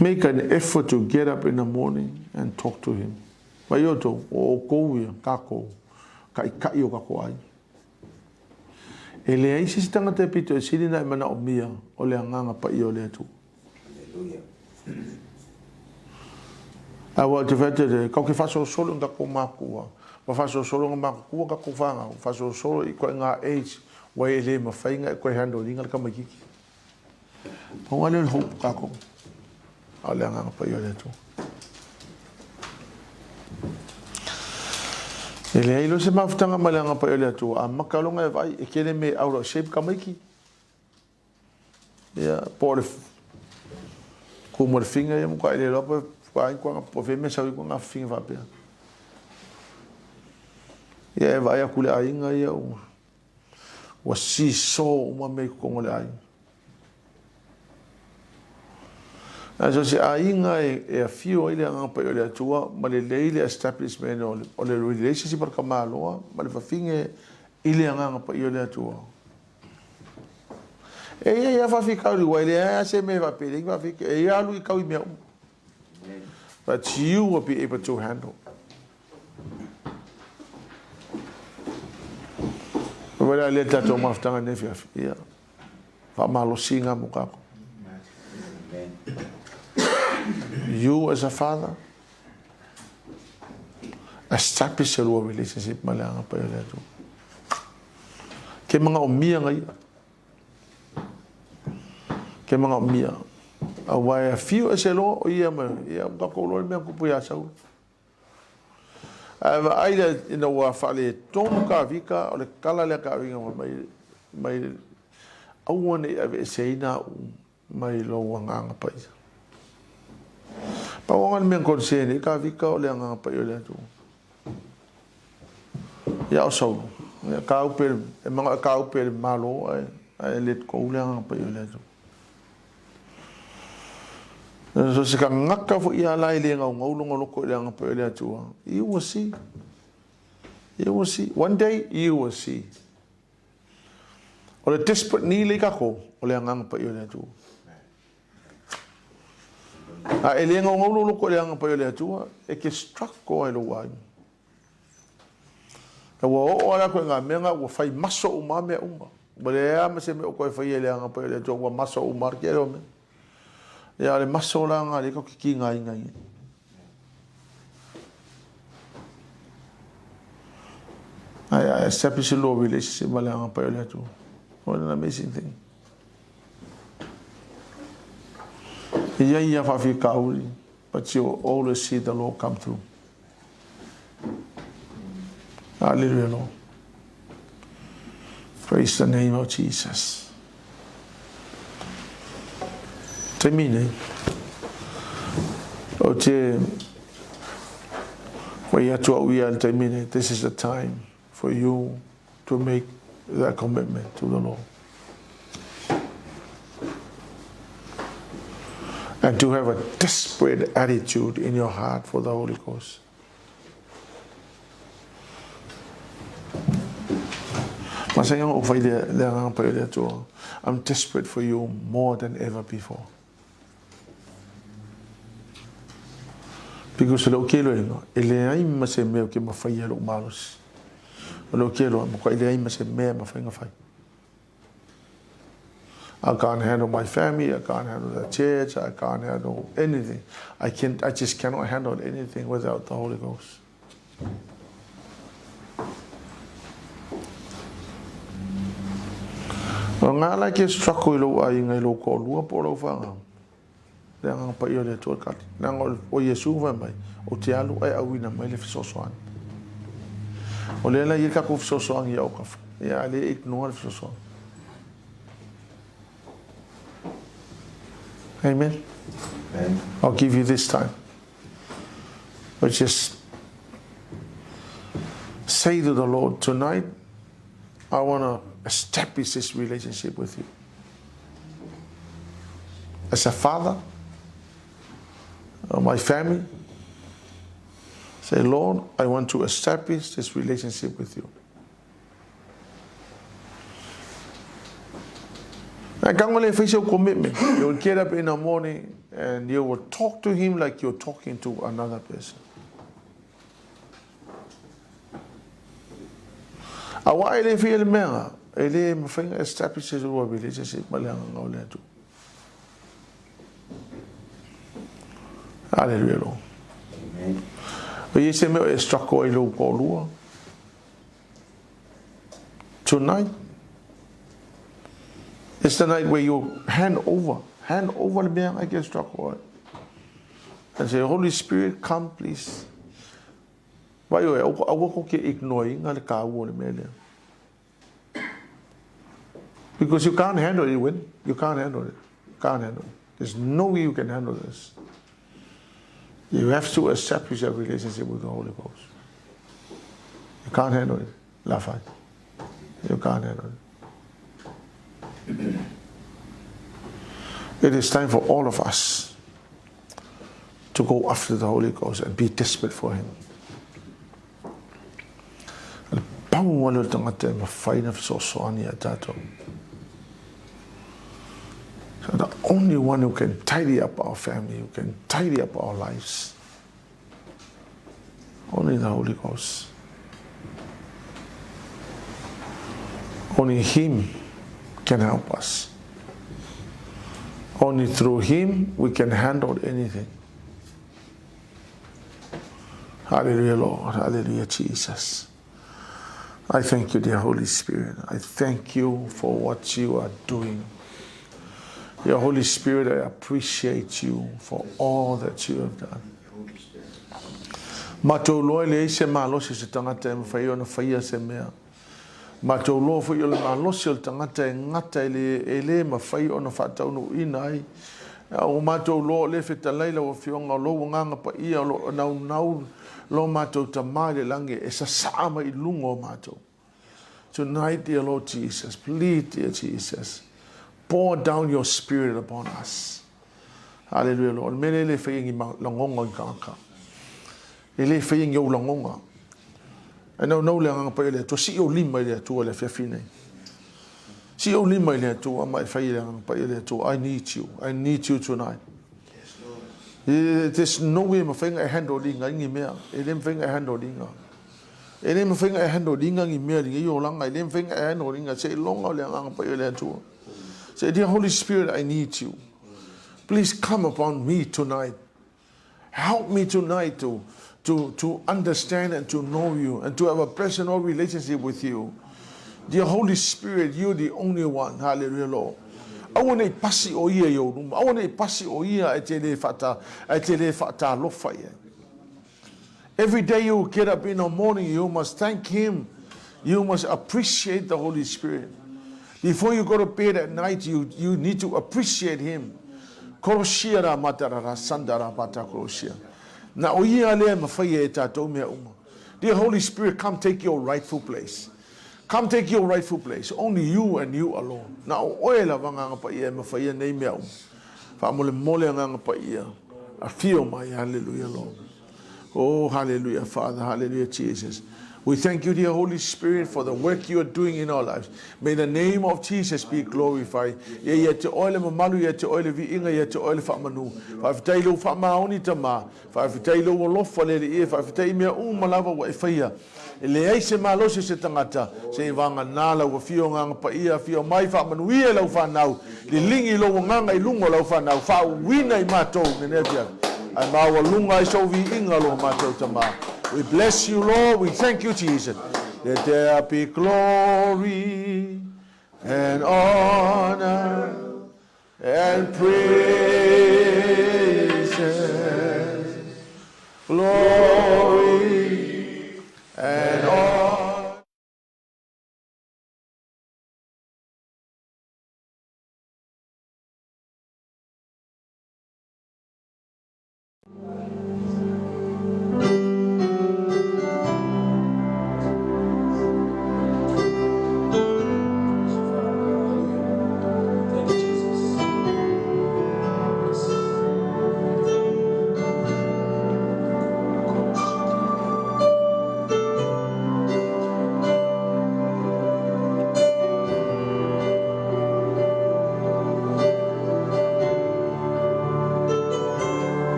Make an effort to get up in the morning and talk to him. Mayoto o kouia kako kai o kako ai. Ele ai se tanga te pito sili na mana o mia o le nganga pa i o le tu. Hallelujah. Awa te fete de kau ke faso solo nga ko makua. Ma faso solo nga makua ka ko fanga. Faso solo i ko nga age wa ele ma fainga ko hando linga ka makiki. Pa wale ho kako. Ale nganga pa i o le tu. Ele ai lo se mafutanga malanga pa ele tu a makalonga vai e kele me out of shape kamiki. Ya por como el finger e mo ka ele lopa vai com a pove me sabe com a finger va pe. Ya vai a kule ainga ya o si so uma me com ole ai. Aso se ainga e a fio ile anga pa ile tua ma le leile establishment o le relationship par kamalo ma le fafinge ile anga pa ile tua e ia fa ficar o ile a se me va pele va ficar e ia lui kau me but you will be able to handle wala le tato maftanga ne fia ia fa malo singa mo kako. You as a father establish a relationship malanga pa ile tu. Ke mga umia ngai. Ke mga umia. Awa fio eselo o ia ma ia ka ko lo me ko puya sau. Ava aida ina wa fale ton ka vika o le kala le ka vinga mai awane ave seina mai lo wanga pa ia. Pawangan men konsene ka vika o le anga pa ile tu. Ya so ya ka upel e mga ka upel malo ai let ko le anga pa ile tu. So se ka ngaka fo ia lai le ngau ko le anga pa ile tu. You will see. You will see. One day you will see. O le desperate ni le ka ko o le anga pa ile tu. A ele ngolo ko le anga pa ile tua e ke struck ko ele wai. E wo ora ko nga menga wo fai maso uma me uma. Bole a me se me ko fai ele anga pa ile tua wo maso uma ke ro me. Ya le maso la nga le ko ki nga ngai. Ai establish a love relationship ma le anga pa ile tua. What an amazing thing. Ia fa ficar, but you always see the Lord come through. Hallelujah, Lord. Praise the name of Jesus. Termine. Ote, termine. This is the time for you to make that commitment to the Lord. And to have a desperate attitude in your heart for the Holy Ghost. I'm desperate for you more than ever before. Because lo kelo ele ai ma se me ke ma fai lo malos. Lo kelo ma ko ele ai ma se me ma fai ngafai. I can't handle my family, I can't handle the church, I can't handle anything. I just cannot handle anything without the Holy Ghost. Nga la ke struggle lo ai ngai lo ko lu po lo fa. Yang pa yo le to ka. Nang o Yesu va mai. O te alu ai au ina mai le fisosoan. O le la yeka ko fisosoan ya o ka. Ya le ignore fisosoan. Amen. Amen. I'll give you this time. But just say to the Lord, tonight I want to establish this relationship with you. As a father, my family, say, Lord, I want to establish this relationship with you. And commitment. You will get up in the morning and you will talk to him like you're talking to another person. Awa ele feel menga. Ele mafenga establish a relationship malanga ngole tu. Hallelujah. Amen. We say me struck ko ilo ko lua. Tonight it's the night where you hand over the man I get struck with. And say, Holy Spirit, come please. Why you ignoring because you can't handle it, Win. You can't handle it. You can't handle it. There's no way you can handle this. You have to establish a relationship with the Holy Ghost. You can't handle it. Lafayette. You can't handle it. It is time for all of us to go after the Holy Ghost and be desperate for Him. So the only one who can tidy up our family, who can tidy up our lives, only the Holy Ghost. Only Him can help us. Only through Him we can handle anything. Hallelujah, Lord. Hallelujah, Jesus. I thank you, dear Holy Spirit. I thank you for what you are doing. Dear Holy Spirit, I appreciate you for all that you have done. Matolo le se malo se tangata me faio na faia se mea. Matolo fo yo le malo se tangata ngata ele ma faio na fatau no inai. O matolo le feta leila o fionga lo nganga pa ia lo nau lo mato tamale lange esa sama I lungo mato. Tonight, dear Lord Jesus, please, dear Jesus, pour down your Spirit upon us. Hallelujah, Lord. Mele le faying langonga kanka. Ele faying yo langonga. And no lang pa ile to si yo lima ile to le fefine. Si yo lima ile to ama faying pa ile to I need you. I need you tonight. There's no way my finger handling ngi mea. Ele finger handling. Ele me finger handling ngi mea yo lang ele finger handling say long lang pa ile to. Say, dear Holy Spirit, I need you. Please come upon me tonight. Help me tonight to understand and to know you and to have a personal relationship with you. Dear Holy Spirit, you're the only one. Hallelujah, Lord. I want to pass it oia yo. I want to pass it oia etele fata lo fire. Every day you get up in the morning, you must thank Him. You must appreciate the Holy Spirit. Before you go to bed at night, you need to appreciate Him. Koroshia ra matara ra sandara bata koroshia. Na oia le mafaya e tatou mea uma. Dear Holy Spirit, come take your rightful place. Come take your rightful place. Only you and you alone. Na oela vanga pa ia mafaya nei mea uma. Fa mole mole nga pa ia. I feel my hallelujah, Lord. Oh, hallelujah, Father. Hallelujah, Jesus. We thank you, dear Holy Spirit, for the work you are doing in our lives. May the name of Jesus be glorified. Ye te oile mamalu, ye te oile vi inga, ye te oile whamanu. Whawhitai lo whamaoni ta ma. Whawhitai lo lofa le e, whawhitai mea umalawa wa e whaia. E le eise malose se tangata, se wanga nala wa fio nganga pa ia, fio mai whamanu ia lau whanau. Li lingi lo nganga I lungo lau whanau. Whau wina I mātou, nenevia. Ai maua lunga I so vi inga lo mātou ta ma. We bless you, Lord. We thank you, Jesus. Let there be glory and honor and praise.